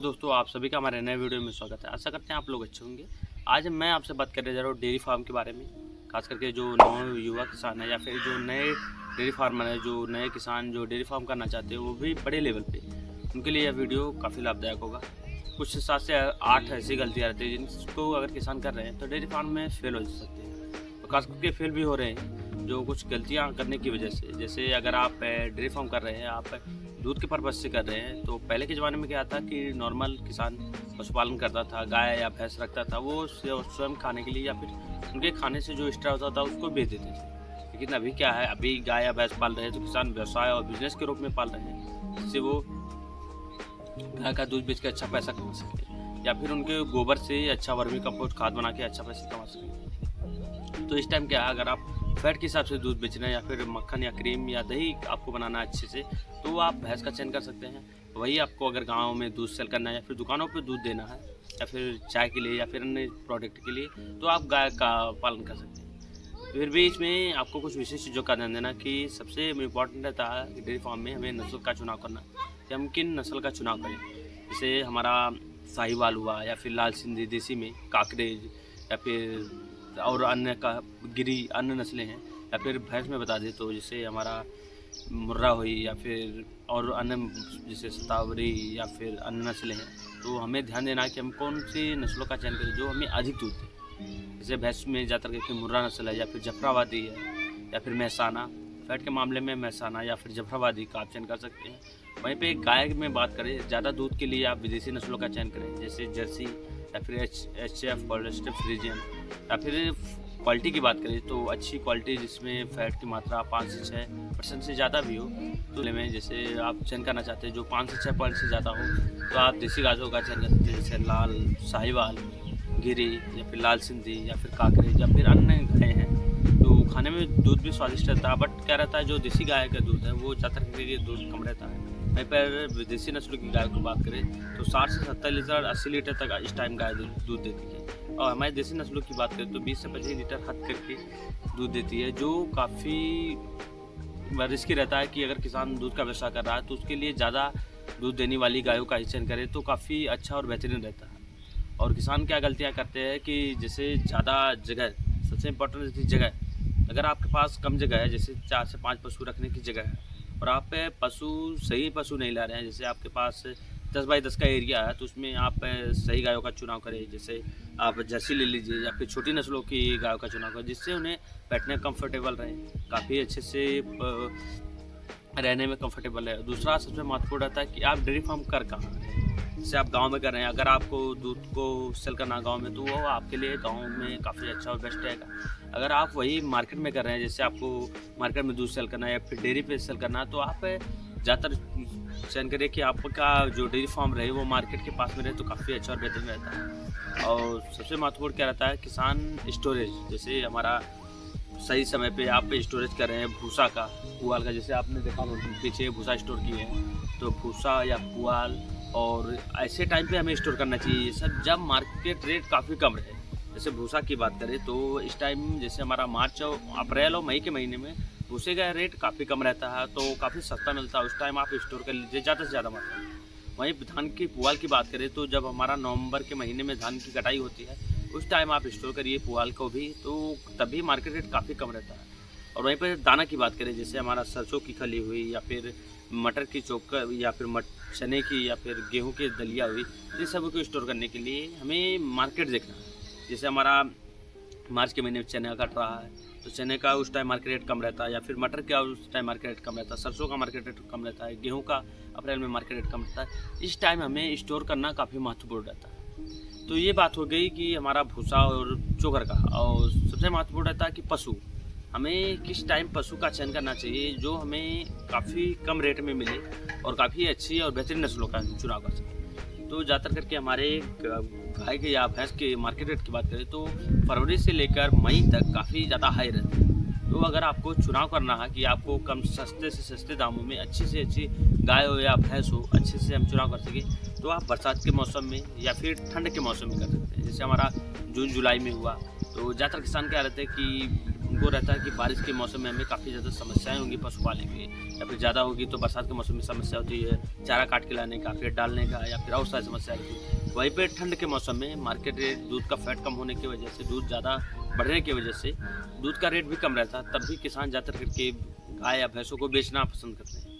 दोस्तों आप सभी का हमारे नए वीडियो में स्वागत है। आशा करते हैं आप लोग अच्छे होंगे। आज मैं आपसे बात करने जा रहा हूँ डेयरी फार्म के बारे में। खास करके जो नव युवा किसान है या फिर जो नए डेयरी फार्मर है, जो नए किसान जो डेयरी फार्म करना चाहते हैं वो भी बड़े लेवल पे, उनके लिए यह वीडियो काफ़ी लाभदायक होगा। कुछ 7 से 8 ऐसी गलतियाँ रहती हैं जिनको अगर किसान कर रहे हैं तो डेयरी फार्म में फेल हो सकते हैं, और खास करके फेल भी हो रहे हैं जो कुछ गलतियाँ करने की वजह से। जैसे अगर आप डेयरी फार्म कर रहे हैं, आप दूध के पर्पज़ से कर रहे हैं, तो पहले के ज़माने में क्या था कि नॉर्मल किसान पशुपालन करता था, गाय या भैंस रखता था, वो स्वयं खाने के लिए या फिर उनके खाने से जो एक्स्ट्रा होता था उसको बेच देते थे। लेकिन अभी क्या है, अभी गाय या भैंस पाल रहे हैं तो किसान व्यवसाय और बिजनेस के रूप में पाल रहे हैं, जिससे वो गाय का दूध बेच के अच्छा पैसा कमा सके या फिर उनके गोबर से अच्छा वर्मी कंपोस्ट खाद बना के अच्छा पैसा कमा सके। तो इस टाइम क्या है, अगर आप फैट के हिसाब से दूध बेचना है या फिर मक्खन या क्रीम या दही आपको बनाना है अच्छे से, तो आप भैंस का चयन कर सकते हैं। वही आपको अगर गांव में दूध सेल करना है या फिर दुकानों पे दूध देना है या फिर चाय के लिए या फिर अन्य प्रोडक्ट के लिए, तो आप गाय का पालन कर सकते हैं। फिर भी इसमें आपको कुछ विशेष चीज़ों का ध्यान देना कि सबसे इम्पोर्टेंट रहता है कि डेयरी फार्म में हमें नस्ल का चुनाव करना कि हम किन नस्ल का चुनाव करें। जैसे हमारा साहिवाल हुआ या फिर लाल सिंधी देसी में काकरेज या फिर और अन्य का गिरी अन्य नस्लें हैं, या फिर भैंस में बता दें तो जैसे हमारा मुर्रा हुई या फिर और अन्य जैसे सतावरी या फिर अन्य नस्लें हैं। तो हमें ध्यान देना है कि हम कौन सी नस्लों का चयन करें जो हमें अधिक दूध दें। जैसे भैंस में ज़्यादातर करके मुर्रा नस्ल है या फिर जफराबादी है या फिर महसाना। फैट के मामले में महसाना या फिर जफराबादी का आप चयन कर सकते हैं। वहीं पे गाय में बात करें, ज़्यादा दूध के लिए आप विदेशी नस्लों का चयन करें, जैसे जर्सी या फिर एच एफ होल्स्टीन फ्रीजियन। या फिर क्वालिटी की बात करें तो अच्छी क्वालिटी जिसमें फ़ैट की मात्रा 5 से 6% से ज़्यादा भी हो, तो में जैसे आप चयन करना चाहते हैं जो 5 से 6% से ज़्यादा हो, तो आप देसी गायों का चयन कर सकते हैं, जैसे लाल साहिवाल, गिरी या फिर लाल सिंधी या फिर काकरेज या फिर अन्य गायें हैं। तो खाने में दूध भी स्वादिष्ट रहता है, बट क्या रहता है जो देसी गाय का दूध है वो ज़्यादातर करके दूध कम रहता है। वहीं पर विदेशी नस्लों की गाय को बात करें तो 60 से 70 लीटर 80 लीटर तक इस टाइम गाय दूध देती है, और हमारे देसी नस्लों की बात करें तो 20 से 25 लीटर हद करके दूध देती है, जो काफ़ी रिस्की रहता है कि अगर किसान दूध का व्यवसाय कर रहा है तो उसके लिए ज़्यादा दूध देने वाली गायों का ही चयन करे तो काफ़ी अच्छा और बेहतरीन रहता है। और किसान क्या गलतियाँ करते हैं कि जैसे ज़्यादा जगह, सबसे इम्पोर्टेंट जगह, अगर आपके पास कम जगह है, जैसे 4 से 5 पशु रखने की जगह है और आप पशु सही पशु नहीं ला रहे हैं, जैसे आपके पास 10 बाई 10 का एरिया है, तो उसमें आप सही गायों का चुनाव करें। जैसे आप जर्सी ले लीजिए या फिर छोटी नस्लों की गायों का चुनाव करें, जिससे उन्हें बैठने कंफर्टेबल रहे, काफ़ी अच्छे से रहने में कंफर्टेबल है। दूसरा सबसे महत्वपूर्ण रहता है कि आप डेयरी फार्म कर कहाँ रहे हैं। जैसे आप गांव में कर रहे हैं, अगर आपको दूध को सेल करना गांव में, तो वो आपके लिए गांव में काफ़ी अच्छा और बेस्ट रहेगा। अगर आप वही मार्केट में कर रहे हैं, जैसे आपको मार्केट में दूध सेल करना है या फिर डेयरी पे सेल करना है, तो आप ज़्यादातर चयन करें कि आपका जो डेयरी फार्म रहे वो मार्केट के पास में रहे, तो काफ़ी अच्छा और बेहतरीन रहता है। और सबसे महत्वपूर्ण क्या रहता है, किसान स्टोरेज, जैसे हमारा सही समय पे आप स्टोरेज कर रहे हैं भूसा का, पुआल का, जैसे आपने देखा पीछे भूसा स्टोर किए हैं, तो भूसा या पुआल, और ऐसे टाइम पे हमें स्टोर करना चाहिए ये सब जब मार्केट रेट काफ़ी कम रहे। जैसे भूसा की बात करें तो इस टाइम जैसे हमारा मार्च और अप्रैल और मई के महीने में भूसे का रेट काफ़ी कम रहता है, तो काफ़ी सस्ता मिलता है, उस टाइम आप स्टोर कर लीजिए ज़्यादा से ज़्यादा मात्रा में। वहीं धान की पुआल की बात करें तो जब हमारा नवंबर के महीने में धान की कटाई होती है, उस टाइम आप स्टोर करिए पुआल को भी, तो तभी मार्केट रेट काफ़ी कम रहता है। और वहीं पर दाना की बात करें, जैसे हमारा सरसों की खली हुई या फिर मटर की चोकर या फिर चने की या फिर गेहूं की दलिया हुई, इन सब को स्टोर करने के लिए हमें मार्केट देखना है। जैसे हमारा मार्च के महीने में चना कट रहा है, तो चने का उस टाइम मार्केट रेट कम रहता है, या फिर मटर का उस टाइम मार्केट रेट कम रहता है, सरसों का मार्केट रेट कम रहता है, गेहूं का अप्रैल में मार्केट रेट कम रहता है। इस टाइम हमें स्टोर करना काफ़ी महत्वपूर्ण रहता है। तो ये बात हो गई कि हमारा भूसा और चोकर का। और सबसे महत्वपूर्ण रहता है कि पशु, हमें किस टाइम पशु का चयन करना चाहिए जो हमें काफ़ी कम रेट में मिले और काफ़ी अच्छी और बेहतरीन नस्लों का चुनाव कर सकें। तो ज़्यादातर करके हमारे गाय के या भैंस के मार्केट रेट की बात करें तो फरवरी से लेकर मई तक काफ़ी ज़्यादा हाई रहते हैं। तो अगर आपको चुनाव करना है कि आपको कम सस्ते से सस्ते दामों में अच्छी से अच्छी गाय हो या भैंस हो, अच्छे से हम चुनाव कर सकें, तो आप बरसात के मौसम में या फिर ठंड के मौसम में कर सकते हैं। जैसे हमारा जून जुलाई में हुआ, तो ज़्यादातर किसान क्या रहते हैं कि उनको रहता है कि बारिश के मौसम में हमें काफ़ी ज़्यादा समस्याएं होंगी पशुपालन की, या फिर ज़्यादा होगी तो बरसात के मौसम में समस्या होती है चारा काट के लाने का, फिर डालने का, या फिर और सारी समस्या होती है। वहीं पे ठंड के मौसम में मार्केट रेट दूध का फैट कम होने की वजह से, दूध ज़्यादा बढ़ने की वजह से दूध का रेट भी कम रहता है, तब भी किसान ज़्यादातर करके गाय या भैंसों को बेचना पसंद करते हैं।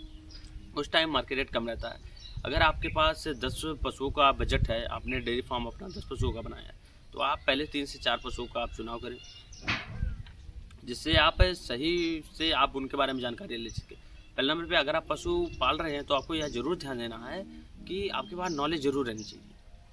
उस टाइम मार्केट रेट कम रहता है। अगर आपके पास 10 पशुओं का बजट है, आपने डेयरी फार्म अपना 10 पशुओं का बनाया है, तो आप पहले 3 से 4 पशुओं का आप चुनाव करें, जिससे आप सही से आप उनके बारे में जानकारी ले सकें। पहले नंबर पे अगर आप पशु पाल रहे हैं तो आपको यह ज़रूर ध्यान देना है कि आपके पास नॉलेज ज़रूर रहनी चाहिए।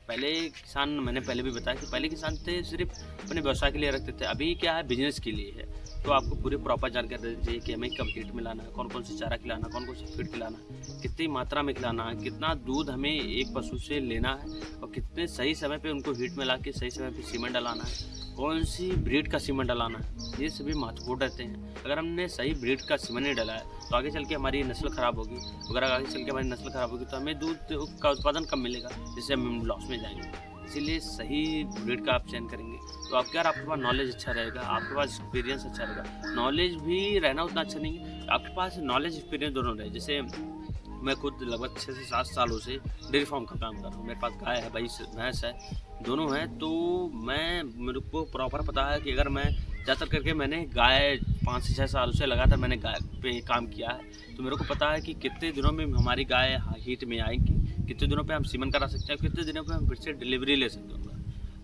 पहले किसान, मैंने पहले भी बताया कि पहले किसान थे सिर्फ अपने व्यवसाय के लिए रखते थे, अभी क्या है बिजनेस के लिए है। तो आपको पूरी प्रॉपर जानकारी रहनी चाहिए कि हमें कब फीड मिलाना है, कौन कौन सी चारा खिलाना, कौन कौन सी फीड खिलाना है, कितनी मात्रा में खिलाना है, कितना दूध हमें एक पशु से लेना है, और कितने सही समय पे उनको फीड मिला के सही समय पे सीमेंट डलाना है, कौन सी ब्रीड का सीमेंट डलाना है, ये सभी महत्वपूर्ण रहते हैं। अगर हमने सही ब्रीड का सीमेंट नहीं डलाया तो आगे चल के हमारी नस्ल ख़राब होगी। अगर आगे चल के हमारी नस्ल ख़राब होगी तो हमें दूध का उत्पादन कम मिलेगा, जिससे हम लॉस में जाएंगे। इसीलिए सही ब्रीड का आप चयन करेंगे तो आपके पास नॉलेज अच्छा रहेगा, आपके पास एक्सपीरियंस अच्छा रहेगा। नॉलेज भी रहना उतना अच्छा नहीं है, आपके पास नॉलेज एक्सपीरियंस दोनों रहे। जैसे मैं खुद लगभग 6 से 7 सालों से डेयरी फार्म का काम कर रहा हूँ। मेरे पास गाय है, भैंस है, दोनों हैं। तो मेरे को प्रॉपर पता है कि अगर मैं ज़्यादातर करके मैंने गाय 5 से 6 सालों से लगातार मैंने गाय पे काम किया है, तो मेरे को पता है कि कितने दिनों में हमारी गाय हीट में आएंगी, कितने दिनों पे हम सीमन करा सकते हैं, कितने दिनों पे हम फिर से डिलीवरी ले सकते हैं,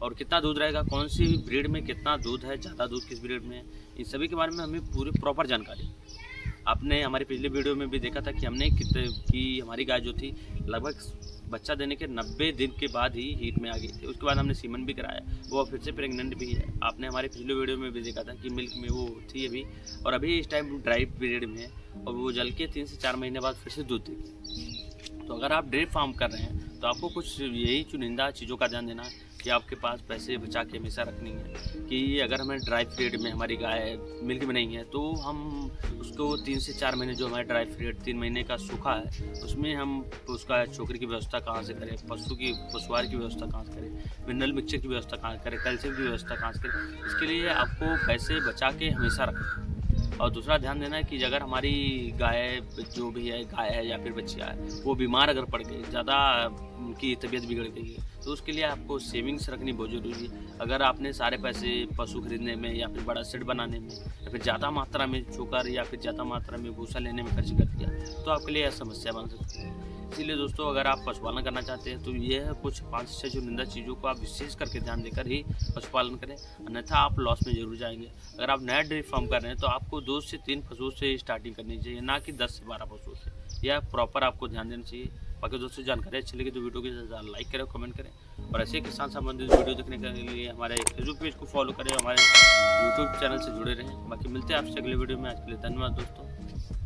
और कितना दूध रहेगा, कौन सी ब्रीड में कितना दूध है, ज़्यादा दूध किस ब्रीड में है, इन सभी के बारे में हमें पूरी प्रॉपर जानकारी। आपने हमारी पिछले वीडियो में भी देखा था कि हमने कि हमारी गाय जो थी लगभग बच्चा देने के 90 दिन के बाद ही हीट में आ गई थी। उसके बाद हमने सीमन भी कराया, वो फिर से प्रेग्नेंट भी है। आपने हमारे पिछले वीडियो में भी देखा था कि मिल्क में वो थी अभी, और अभी इस टाइम ड्राई पीरियड में है, और वो जल के 3 से 4 महीने बाद फिर से दूध देगी। तो अगर आप डेयरी फार्म कर रहे हैं तो आपको कुछ यही चुनिंदा चीज़ों का ध्यान देना है कि आपके पास पैसे बचा के हमेशा रखनी है कि अगर हमें ड्राई पीरियड में हमारी गाय मिल्क में नहीं है तो हम उसको 3 से 4 महीने, जो हमारा ड्राई पीरियड 3 महीने का सूखा है, उसमें हम उसका चोकरी की व्यवस्था कहाँ से करें, पशुआहार की व्यवस्था कहाँ से करें, मिनरल मिक्सचर की व्यवस्था कहाँ करें, कैल्शियम की व्यवस्था कहाँ से करें। इसके लिए आपको पैसे बचा के हमेशा रखें। और दूसरा ध्यान देना है कि अगर हमारी गाय जो भी है, गाय है या फिर बच्चियाँ है, वो बीमार अगर पड़ गई, ज़्यादा उनकी तबीयत बिगड़ गई है, तो उसके लिए आपको सेविंग्स रखनी बहुत ज़रूरी है। अगर आपने सारे पैसे पशु खरीदने में, या फिर बड़ा सेट बनाने में, या फिर ज़्यादा मात्रा में चोकर या फिर ज़्यादा मात्रा में भूसा लेने में खर्च कर दिया, तो आपके लिए यह समस्या बन सकती है। इसीलिए दोस्तों, अगर आप पशुपालन करना चाहते हैं तो यह कुछ 5 से 6 चुनिंदा चीज़ों को आप विशेष करके ध्यान देकर ही पशुपालन करें, अन्यथा आप लॉस में जरूर जाएंगे। अगर आप नया डेयरी फार्म कर रहे हैं तो आपको 2 से 3 पशुओं से स्टार्टिंग करनी चाहिए, ना कि 10 से 12 पशुओं से। यह प्रॉपर आपको ध्यान देना चाहिए। बाकी दोस्तों, जानकारी अच्छी लगी तो वीडियो को लाइक करें, कमेंट करें, और ऐसे किसान संबंधित वीडियो देखने के लिए हमारे फेसबुक पेज को फॉलो करें, हमारे यूट्यूब चैनल से जुड़े रहें। बाकी मिलते हैं आपसे अगले वीडियो में। आज के लिए धन्यवाद दोस्तों।